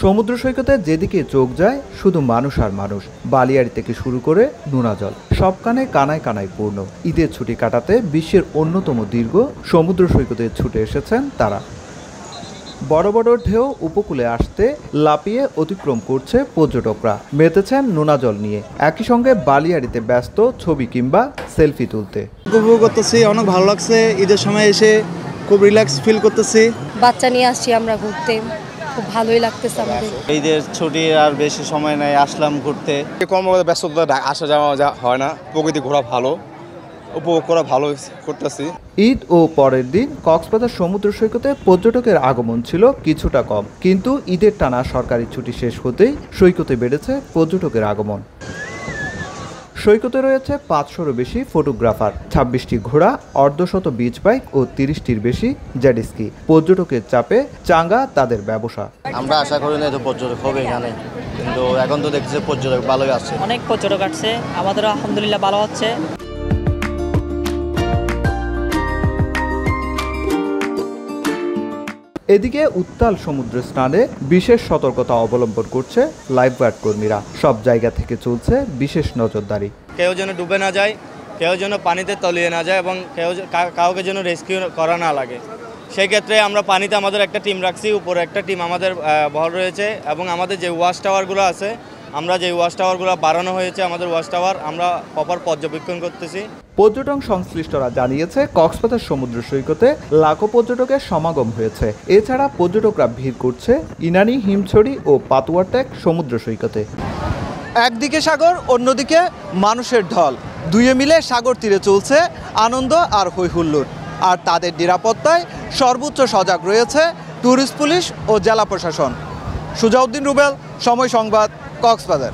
সমুদ্র সৈকতে যেদিকে চোখ যায় শুধু মানুষ আর মানুষ। বালিয়াড়ি থেকে শুরু করে নোনাজল, সবখানে কানায় কানায় পূর্ণ। ঈদের ছুটি কাটাতে বিশ্বের অন্যতম দীর্ঘ সমুদ্র সৈকতে ছুটে এসেছেন তারা। বড় বড় ঢেউ উপকূলে আসতে লাপিয়ে অতিক্রম করছে পর্যটকরা, মেতেছেন নোনাজল নিয়ে। একই সঙ্গে বালিয়াড়িতে ব্যস্ত ছবি কিংবা সেলফি তুলতে। উপভোগ করতেছি, অনেক ভালো লাগছে। ঈদের সময় এসে খুব রিল্যাক্স ফিল করতেছি। বাচ্চা নিয়ে আসছি আমরা ঘুরতে, খুব ভালোই লাগতেছে আমাদের। ঈদের ছুটি আর বেশি সময় নাই, আসলাম ঘুরতে। কর্মরত ব্যস্ততা আসা যাওয়া হয় না, প্রকৃতি ঘোরা ভালো, উপভোগ করা ভালো করতেছি। ঈদ ও পরের দিন কক্সবাজার সমুদ্র সৈকতে পর্যটকের আগমন ছিল কিছুটা কম, কিন্তু ঈদের টানা সরকারি ছুটি শেষ হতেই সৈকতে বেড়েছে পর্যটকের আগমন। সৈকতে রয়েছে 500-রও বেশি ফটোগ্রাফার, 26টি ঘোড়া, অর্ধশত বিচ বাইক ও 30টির বেশি জেটস্কি। পর্যটকের চাপে চাঙ্গা তাদের ব্যবসা। আমরা আশা করি না এত পর্যটক হবে এখানে, কিন্তু এখন তো দেখছি পর্যটক ভালোই আসছে। অনেক পর্যটক আসছে, আমাদেরও আলহামদুলিল্লাহ ভালো হচ্ছে। এদিকে উত্তাল সমুদ্র স্নানে বিশেষ সতর্কতা অবলম্বন করছে লাইফগার্ড কর্মীরা। সব জায়গা থেকে চলছে বিশেষ নজরদারি। কেউ যেন ডুবে না যায়, কেউ যেন পানিতে তলিয়ে না যায় এবং কাউকে যেন রেস্কিউ করা না লাগে। সেই ক্ষেত্রে আমরা পানিতে আমাদের একটা টিম রাখছি, উপরে একটা টিম আমাদের বহর রয়েছে এবং আমাদের যে ওয়াচ টাওয়ারগুলো আছে, আমরা যে ওয়াচ টাওয়ারগুলো বাড়ানো হয়েছে, আমাদের ওয়াচ টাওয়ার আমরা প্রপার পর্যবেক্ষণ করতেছি। পর্যটন সংশ্লিষ্টরা জানিয়েছে কক্সবাজার সমুদ্র সৈকতে লাখো পর্যটকের সমাগম হয়েছে। এছাড়া পর্যটকরা ভিড় করছে ইনানি, হিমছড়ি ও পাতুয়াটেক সমুদ্র সৈকতে। একদিকে সাগর, অন্যদিকে মানুষের ঢল, দুয়ে মিলে সাগর তীরে চলছে আনন্দ আর হৈহুল্লোড়। আর তাদের নিরাপত্তায় সর্বোচ্চ সজাগ রয়েছে ট্যুরিস্ট পুলিশ ও জেলা প্রশাসন। সুজাউদ্দিন রুবেল, সময় সংবাদ, কক্সবাজার।